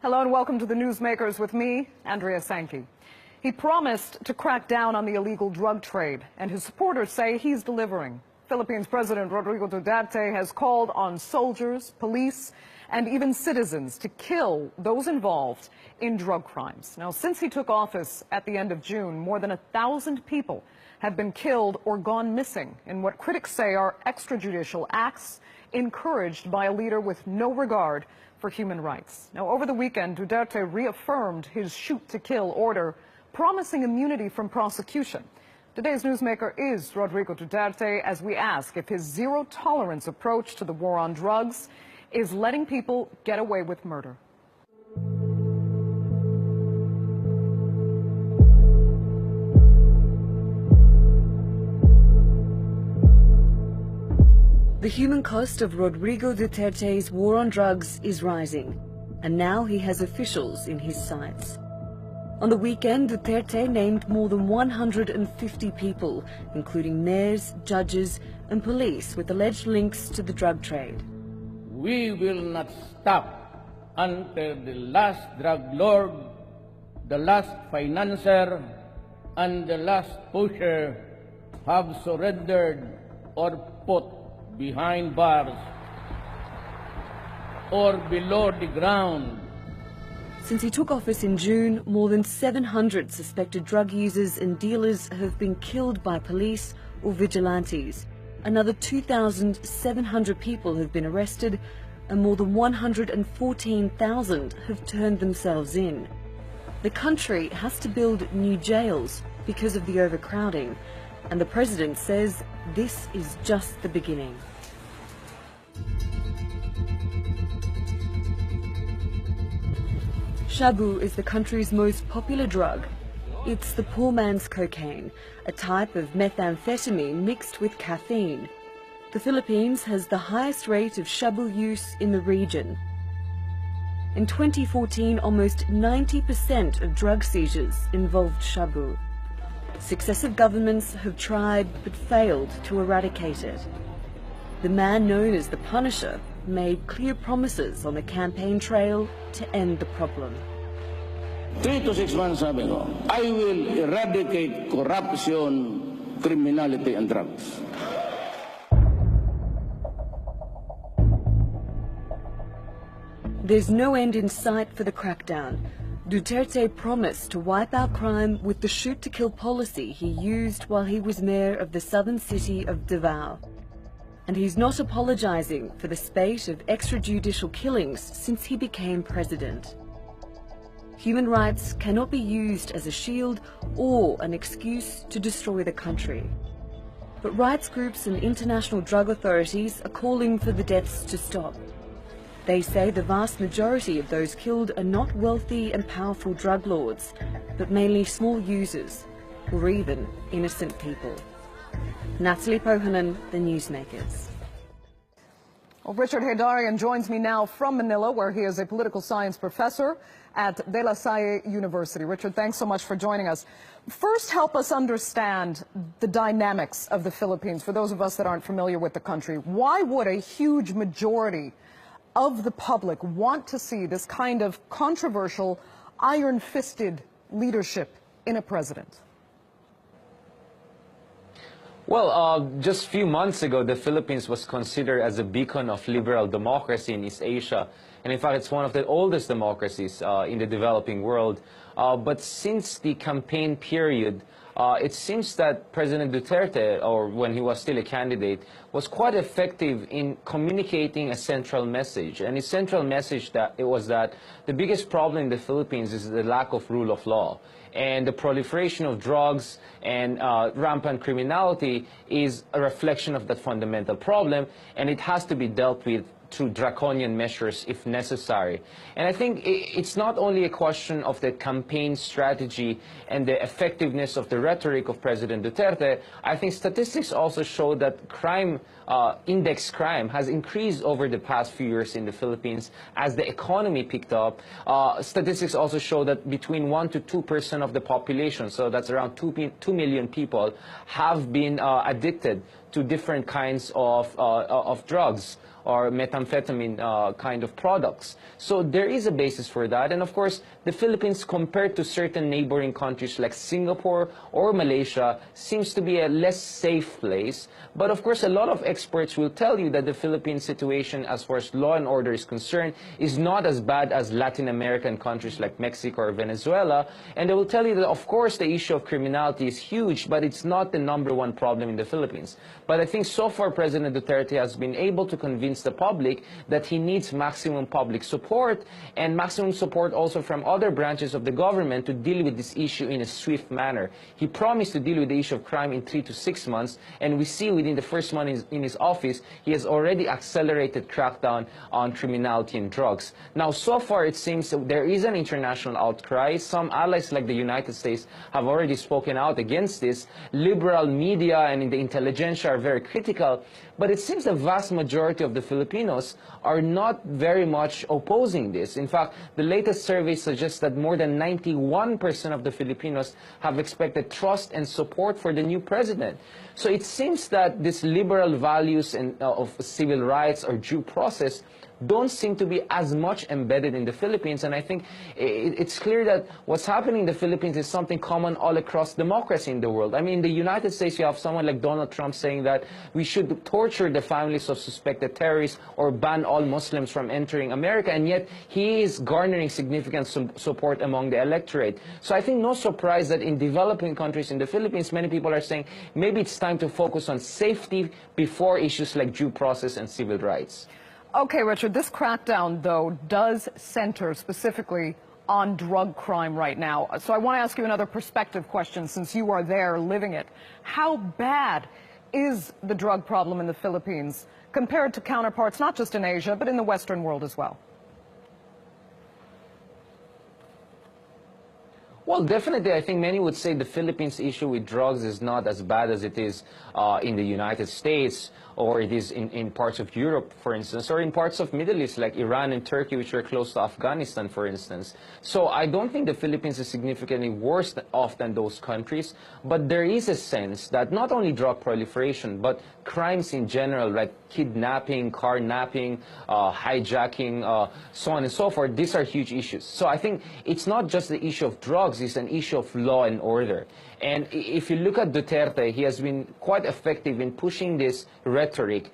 Hello and welcome to the Newsmakers with me, Andrea Sankey. He promised to crack down on the illegal drug trade, and his supporters say he's delivering. Philippines President Rodrigo Duterte has called on soldiers, police, and even citizens to kill those involved in drug crimes. Now, since he took office at the end of June, more than 1,000 people have been killed or gone missing in what critics say are extrajudicial acts encouraged by a leader with no regard for human rights. Now, over the weekend, Duterte reaffirmed his shoot-to-kill order, promising immunity from prosecution. Today's newsmaker is Rodrigo Duterte, as we ask if his zero-tolerance approach to the war on drugs is letting people get away with murder. The human cost of Rodrigo Duterte's war on drugs is rising, and now he has officials in his sights. On the weekend, Duterte named more than 150 people, including mayors, judges, and police with alleged links to the drug trade. We will not stop until the last drug lord, the last financier, and the last pusher have surrendered or put behind bars or below the ground. Since he took office in June, more than 700 suspected drug users and dealers have been killed by police or vigilantes. Another 2,700 people have been arrested, and more than 114,000 have turned themselves in. The country has to build new jails because of the overcrowding, and the president says this is just the beginning. Shabu is the country's most popular drug. It's the poor man's cocaine, a type of methamphetamine mixed with caffeine. The Philippines has the highest rate of shabu use in the region. In 2014, almost 90% of drug seizures involved shabu. Successive governments have tried but failed to eradicate it. The man known as the Punisher made clear promises on the campaign trail to end the problem. 3 to 6 months, sabi ko, I will eradicate corruption, criminality, and drugs. There's no end in sight for the crackdown. Duterte promised to wipe out crime with the shoot-to-kill policy he used while he was mayor of the southern city of Davao. And he's not apologizing for the spate of extrajudicial killings since he became president. Human rights cannot be used as a shield or an excuse to destroy the country. But rights groups and international drug authorities are calling for the deaths to stop. They say the vast majority of those killed are not wealthy and powerful drug lords, but mainly small users, or even innocent people. Natalie Pohanan, The Newsmakers. Well, Richard Heydarian joins me now from Manila, where he is a political science professor at De La Salle University. Richard, thanks so much for joining us. First, help us understand the dynamics of the Philippines, for those of us that aren't familiar with the country. Why would a huge majority of the public want to see this kind of controversial, iron-fisted leadership in a president? Well, just a few months ago, the Philippines was considered as a beacon of liberal democracy in East Asia. And in fact, it's one of the oldest democracies in the developing world. But since the campaign period, it seems that President Duterte, or when he was still a candidate, was quite effective in communicating a central message. And his central message was that the biggest problem in the Philippines is the lack of rule of law. And the proliferation of drugs and rampant criminality is a reflection of that fundamental problem, and it has to be dealt with through draconian measures if necessary. And I think it's not only a question of the campaign strategy and the effectiveness of the rhetoric of President Duterte. I think statistics also show that index crime has increased over the past few years in the Philippines as the economy picked up. Statistics also show that between 1 to 2% of the population, so that's around 2 million people, have been addicted to different kinds of drugs or methamphetamine kind of products. So there is a basis for that. And of course, the Philippines, compared to certain neighboring countries like Singapore or Malaysia, seems to be a less safe place. But of course, a lot of experts will tell you that the Philippine situation, as far as law and order is concerned, is not as bad as Latin American countries like Mexico or Venezuela. And they will tell you that, of course, the issue of criminality is huge, but it's not the #1 problem in the Philippines. But I think so far President Duterte has been able to convince the public that he needs maximum public support and maximum support also from other branches of the government to deal with this issue in a swift manner. He promised to deal with the issue of crime in 3 to 6 months, and we see within the first month in his office, he has already accelerated crackdown on criminality and drugs. Now, so far it seems that there is an international outcry. Some allies like the United States have already spoken out against this. Liberal media and in the intelligentsia are very critical, but it seems the vast majority of the Filipinos are not very much opposing this. In fact, the latest survey suggests that more than 91% of the Filipinos have expected trust and support for the new president. So it seems that these liberal values of civil rights or due process don't seem to be as much embedded in the Philippines. And I think it's clear that what's happening in the Philippines is something common all across democracy in the world. I mean, in the United States, you have someone like Donald Trump saying that we should torture the families of suspected terrorists or ban all Muslims from entering America, and yet he is garnering significant support among the electorate. So I think no surprise that in developing countries in the Philippines, many people are saying maybe it's time to focus on safety before issues like due process and civil rights. Okay, Richard, this crackdown, though, does center specifically on drug crime right now. So I want to ask you another perspective question, since you are there living it. How bad is the drug problem in the Philippines compared to counterparts, not just in Asia, but in the Western world as well? Well, definitely, I think many would say the Philippines issue with drugs is not as bad as it is in the United States, or it is in parts of Europe, for instance, or in parts of Middle East like Iran and Turkey, which are close to Afghanistan, for instance. So I don't think the Philippines is significantly worse off than those countries, but there is a sense that not only drug proliferation, but crimes in general, like kidnapping, carnapping, hijacking, so on and so forth, these are huge issues. So I think it's not just the issue of drugs, it's an issue of law and order. And if you look at Duterte, he has been quite effective in pushing this rhetoric,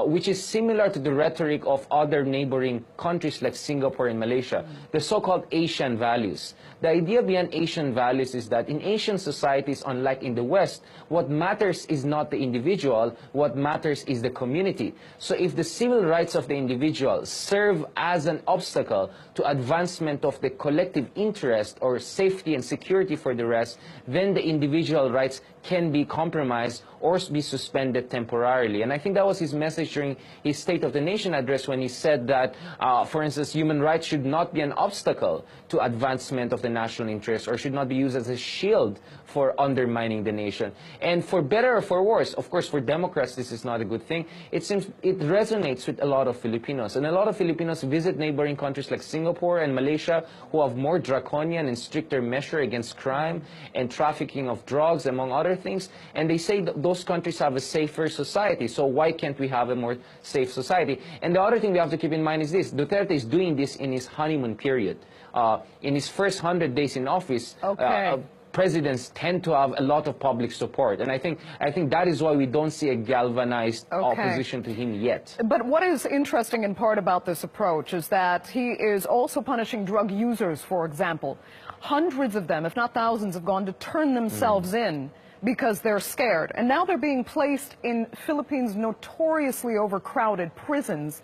which is similar to the rhetoric of other neighboring countries like Singapore and Malaysia, the so-called Asian values. The idea behind Asian values is that in Asian societies, unlike in the West, what matters is not the individual, what matters is the community. So if the civil rights of the individual serve as an obstacle to advancement of the collective interest or safety and security for the rest, then the individual rights can be compromised or be suspended temporarily. And I think that was his message during his State of the Nation address when he said that, for instance, human rights should not be an obstacle to advancement of the national interest or should not be used as a shield for undermining the nation. And for better or for worse, of course, for Democrats, this is not a good thing. It seems it resonates with a lot of Filipinos. And a lot of Filipinos visit neighboring countries like Singapore and Malaysia, who have more draconian and stricter measure against crime and trafficking of drugs, among other things. And they say that those countries have a safer society. So why can't we have a more safe society? And the other thing we have to keep in mind is this. Duterte is doing this in his honeymoon period. In his first 100 days in office, presidents tend to have a lot of public support. And I think that is why we don't see a galvanized opposition to him yet. But what is interesting in part about this approach is that he is also punishing drug users, for example. Hundreds of them, if not thousands, have gone to turn themselves in because they're scared. And now they're being placed in Philippines' notoriously overcrowded prisons.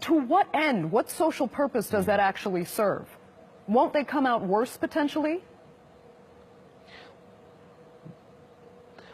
To what end? What social purpose does that actually serve? Won't they come out worse, potentially?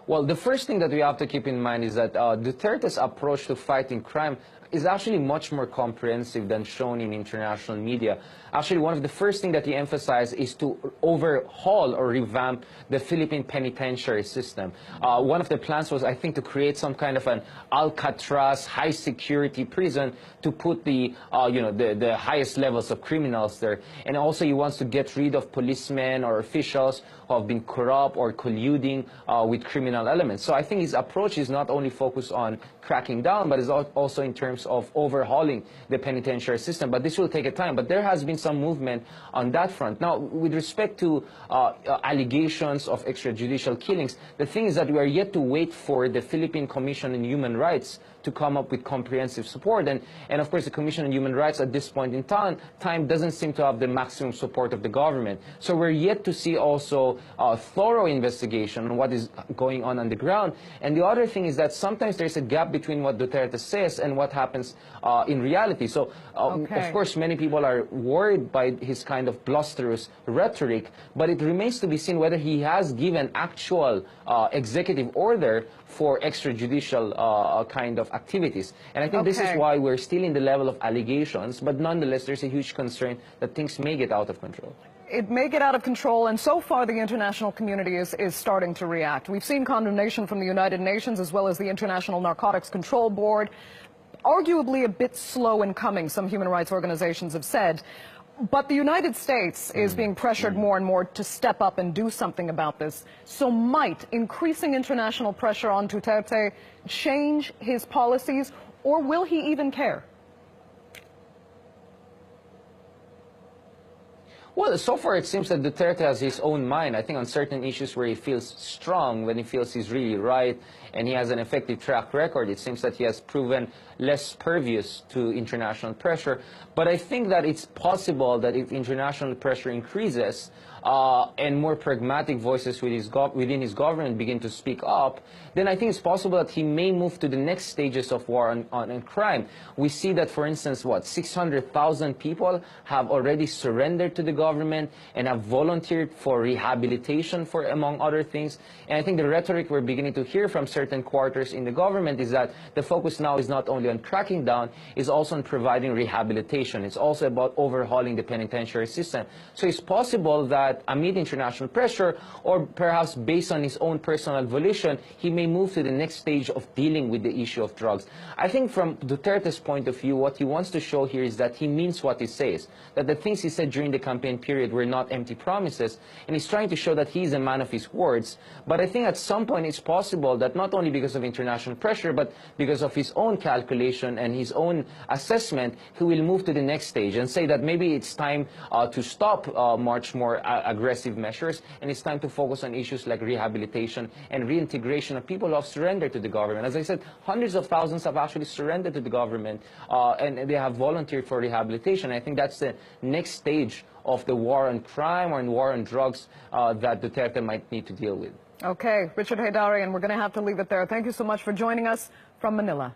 Well, the first thing that we have to keep in mind is that Duterte's approach to fighting crime is actually much more comprehensive than shown in international media. Actually, one of the first things that he emphasized is to overhaul or revamp the Philippine penitentiary system. One of the plans was, I think, to create some kind of an Alcatraz high-security prison to put the highest levels of criminals there. And also he wants to get rid of policemen or officials who who have been corrupt or colluding with criminal elements. So I think his approach is not only focused on cracking down, but is also in terms of overhauling the penitentiary system. But this will take a time. But there has been some movement on that front. Now, with respect to allegations of extrajudicial killings, the thing is that we are yet to wait for the Philippine Commission on Human Rights to come up with comprehensive support. And of course, the Commission on Human Rights at this point in time doesn't seem to have the maximum support of the government. So we're yet to see also a thorough investigation on what is going on the ground. And the other thing is that sometimes there's a gap between what Duterte says and what happens in reality. So, of course, many people are worried by his kind of blusterous rhetoric, but it remains to be seen whether he has given actual executive order for extrajudicial kind of activities. And I think this is why we're still in the level of allegations, but nonetheless, there's a huge concern that things may get out of control. It may get out of control, and so far the international community is starting to react. We've seen condemnation from the United Nations as well as the International Narcotics Control Board. Arguably a bit slow in coming, some human rights organizations have said. But the United States is being pressured more and more to step up and do something about this. So might increasing international pressure on Duterte change his policies, or will he even care? Well, so far it seems that Duterte has his own mind. I think on certain issues where he feels strong, when he feels he's really right, and he has an effective track record, it seems that he has proven less pervious to international pressure. But I think that it's possible that if international pressure increases and more pragmatic voices within his government begin to speak up, then I think it's possible that he may move to the next stages of war on crime. We see that, for instance, 600,000 people have already surrendered to the government and have volunteered for rehabilitation, for among other things. And I think the rhetoric we're beginning to hear from certain quarters in the government is that the focus now is not only on cracking down, it's also on providing rehabilitation. It's also about overhauling the penitentiary system. So it's possible that amid international pressure, or perhaps based on his own personal volition, he may move to the next stage of dealing with the issue of drugs. I think from Duterte's point of view, what he wants to show here is that he means what he says, that the things he said during the campaign period were not empty promises, and he's trying to show that he's a man of his words. But I think at some point it's possible that not only because of international pressure, but because of his own calculation and his own assessment, he will move to the next stage and say that maybe it's time to stop much more aggressive measures, and it's time to focus on issues like rehabilitation and reintegration of people who have surrendered to the government. As I said, hundreds of thousands have actually surrendered to the government, and they have volunteered for rehabilitation. I think that's the next stage of the war on crime or in war on drugs that Duterte might need to deal with. Okay, Richard Haydarian, we're going to have to leave it there. Thank you so much for joining us from Manila.